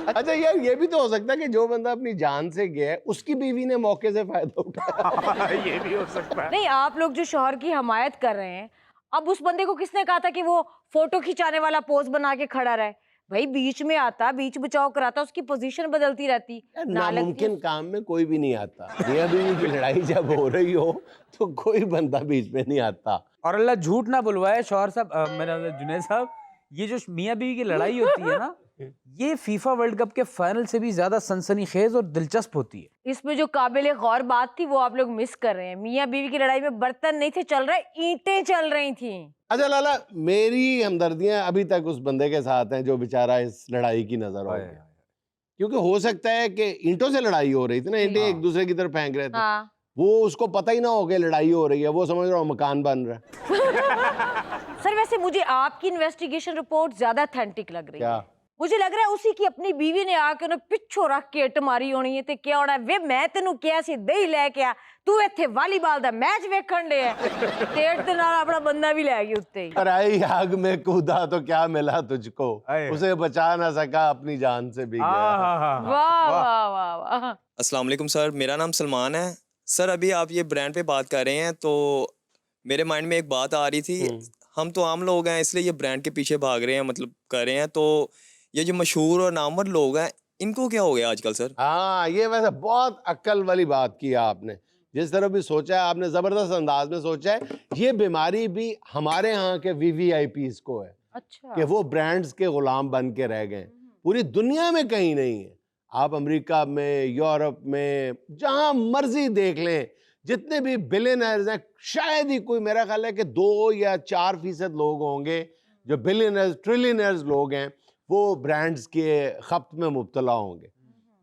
اچھا یار یہ بھی تو ہو سکتا ہے کہ جو بندہ اپنی جان سے گیا ہے اس کی بیوی نے موقع سے فائدہ اٹھایا. یہ بھی ہو سکتا ہے. نہیں, آپ لوگ جو شوہر کی حمایت کر رہے ہیں, اب اس بندے کو کس نے کہا تھا کہ وہ فوٹو کھینچانے والا پوز بنا کے کھڑا رہے؟ بھائی بیچ میں آتا, بیچ بچاؤ کراتا, اس کی پوزیشن بدلتی رہتی. ناممکن کام میں کوئی بھی نہیں آتا. میاں بیوی کی لڑائی جب ہو رہی ہو تو کوئی بندہ بیچ میں نہیں آتا. اور اللہ جھوٹ نہ بلوائے شوہر صاحب, میرا جنید صاحب, یہ جو میاں بیوی کی لڑائی ہوتی ہے نا, یہ فیفا ورلڈ کپ کے فائنل سے بھی زیادہ سنسنی خیز اور دلچسپ ہوتی ہے. اس میں جو قابل غور بات تھی وہ آپ لوگ مس کر رہے ہیں. میاں بیوی کی لڑائی میں برتن نہیں تھے چل رہے, اینٹیں چل رہی تھیں. اچھا لالا, میری ہمدردیاں ابھی تک اس بندے کے ساتھ ہیں جو بیچارہ اس لڑائی کی نظر ہو گیا, کیونکہ ہو سکتا ہے کہ اینٹوں سے لڑائی ہو رہی تھی نا, اینٹیں ایک دوسرے کی طرف پھینک رہے تھے, وہ اس کو پتہ ہی نہ ہو کہ لڑائی ہو رہی ہے, وہ سمجھ رہا ہوں مکان بن رہا ہے. سر ویسے مجھے آپ کی انویسٹیگیشن رپورٹ زیادہ اتھینٹک لگ رہی ہے. کیا مجھے لگ رہا ہے اسی کی اپنی بیوی نے آ کے انہیں پچھو رکھ کے اٹ ماری ہونی ہے. تے کیا ہونا ہے, وے میں تینوں کیا سی دہی لے کے آ, تو ایتھے والی بال دا میچ ویکھن دے ہے, تے اٹ دے نال اپنا بندہ بھی لے گئی اتے ہی. پرائی آگ میں کودا تو کیا ملا تجھ کو, اسے بچا نہ سکا اپنی جان سے بھی گیا. واہ واہ واہ واہ. السلام علیکم سر, میرا نام سلمان ہے. سر ابھی آپ یہ برانڈ پہ بات کر رہے ہیں تو میرے مائنڈ میں ایک بات آ رہی تھی. ہم تو عام لوگ ہیں اس لیے یہ برانڈ کے پیچھے بھاگ رہے ہیں, مطلب کر رہے ہیں, تو یہ جو مشہور اور نامور لوگ ہیں ان کو کیا ہو گیا آج کل سر؟ ہاں یہ ویسے بہت عقل والی بات کی آپ نے, جس طرح بھی سوچا ہے آپ نے, زبردست انداز میں سوچا ہے. یہ بیماری بھی ہمارے ہاں کے وی وی آئی پیز کو ہے اچھا کہ وہ برانڈز کے غلام بن کے رہ گئے. پوری دنیا میں کہیں نہیں ہے. آپ امریکہ میں, یورپ میں, جہاں مرضی دیکھ لیں, جتنے بھی بلینئرز ہیں, شاید ہی کوئی, میرا خیال ہے کہ 2 یا 4% لوگ ہوں گے جو بلینئرز ٹریلینئرز لوگ ہیں, وہ برانڈز کے خپت میں مبتلا ہوں گے.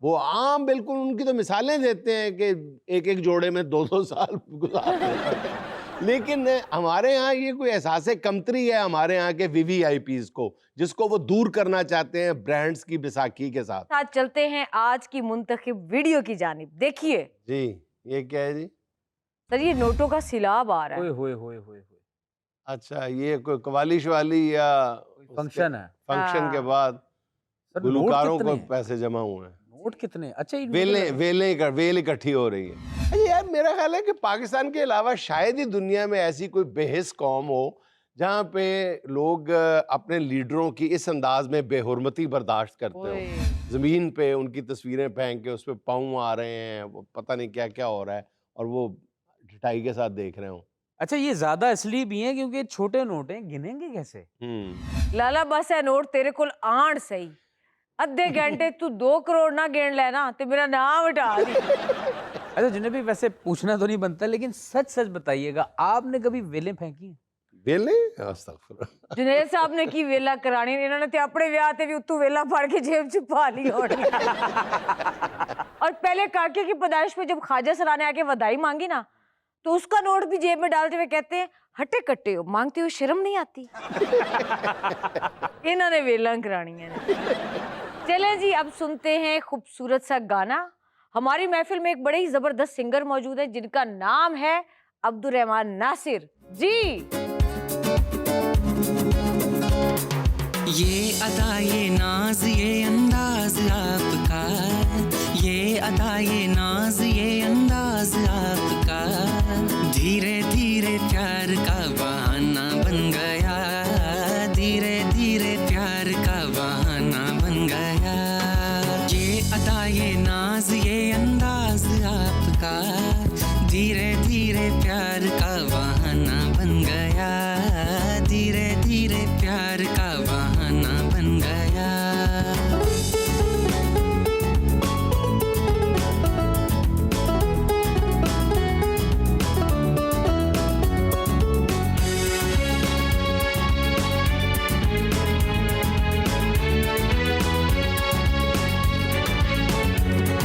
وہ عام بالکل ان کی تو مثالیں دیتے ہیں کہ ایک جوڑے میں 2 سال گزارتے ہیں. لیکن ہمارے ہاں یہ کوئی احساس کمتری ہے ہمارے ہاں کے وی وی آئی پیز کو, جس کو وہ دور کرنا چاہتے ہیں برانڈز کی بیساکھی کے ساتھ. چلتے ہیں آج کی منتخب ویڈیو کی جانب. دیکھیے جی یہ کیا ہے جی؟ سر یہ نوٹوں کا سیلاب آ رہا ہے. ہوئے اچھا یہ کوئی قوالی شوالی یا فنکشن ہے, فنکشن کے بعد گلوکاروں کو پیسے جمع ہوئے ہیں. نوٹ کتنے؟ اچھا ویل اکٹھی ہو رہی ہے. اچھا یار میرا خیال ہے کہ پاکستان کے علاوہ شاید ہی دنیا میں ایسی کوئی بے حس قوم ہو جہاں پہ لوگ اپنے لیڈروں کی اس انداز میں بے حرمتی برداشت کرتے ہوں. زمین پہ ان کی تصویریں پھینک کے اس پہ پاؤں آ رہے ہیں, وہ پتہ نہیں کیا کیا ہو رہا ہے, اور وہ ڈٹائی کے ساتھ دیکھ رہے ہوں. اچھا یہ زیادہ اس لیے بھی ہیں کیونکہ چھوٹے نوٹ ہیں, گنیں گے کیسے؟ لالا بس ہے نوٹ تیرے کول آن صحیح, ادھے گھنٹے تو 2 کروڑ نہ گن لینا تے میرا نام ہٹا دی. اچھا جنہیں بھی ویسے پوچھنا تو نہیں بنتا, لیکن سچ بتائیے گا, آپ نے کبھی ویلیں پھینکی ہیں؟ ویلیں؟ استغفر. جنید صاحب نے کی ویلا کرانی, انہوں نے تے اپنے ویاہ تے بھی اتو ویلا پھاڑ کے جیب چ پا لی ہونی. اور پہلے کاکے کی پیدائش پہ جب خواجہ سرا نے آ کے ودائی مانگی نا, تو اس کا نوٹ بھی جیب میں ڈالتے ہوئے کہتے ہیں ہٹے کٹے ہو, مانگتے ہوئے شرم نہیں آتی. انہوں نے ویلا کرانی ہیں. چلیں جی اب سنتے ہیں خوبصورت سا گانا. ہماری محفل میں ایک بڑے ہی زبردست سنگر موجود ہے جن کا نام ہے عبدالرحمان ناصر جی. یہ ادا یہ ناز یہ انداز آپ کا, یہ ادا یہ ناز یہ انداز آپ کا, دھیرے دھیرے پیار کا بہانہ بن گیا, دھیرے دھیرے پیار کا بہانہ بن گیا. یہ ادا یہ ناز یہ انداز آپ کا, دھیرے دھیرے پیار کا بہانہ بن گیا, دھیرے دھیرے پیار کا بہانہ بن گیا.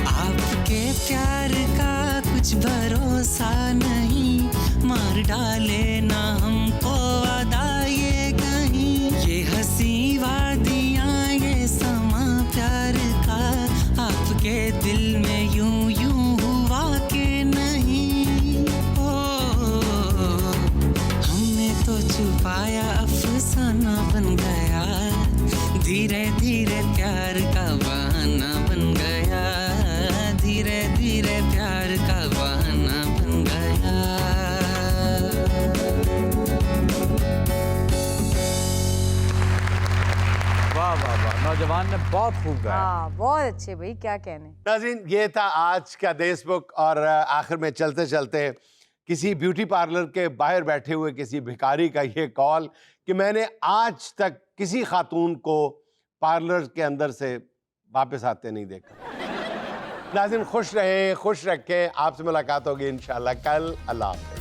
آپ کے پیار کا کچھ بھروسہ نہیں, مار ڈالے نہ ہم کو وعدہ یہ کہیں. یہ ہنسی وادیاں یہ سما پیار کا, آپ کے دل میں یوں یوں ہوا کہ نہیں. او नौजवान ने बहुत खूब गाया। हाँ बहुत अच्छे भाई, क्या कहने। नाज़रीन, ये था आज का देश बुक। और आखिर में चलते चलते किसी ब्यूटी पार्लर के बाहर बैठे हुए किसी भिखारी का ये कॉल कि मैंने आज तक किसी खातून को पार्लर के अंदर से वापस आते नहीं देखा। नाज़रीन, खुश रहें, खुश रखें। आपसे मुलाकात होगी इंशाल्लाह कल। अल्लाह हाफ़िज़।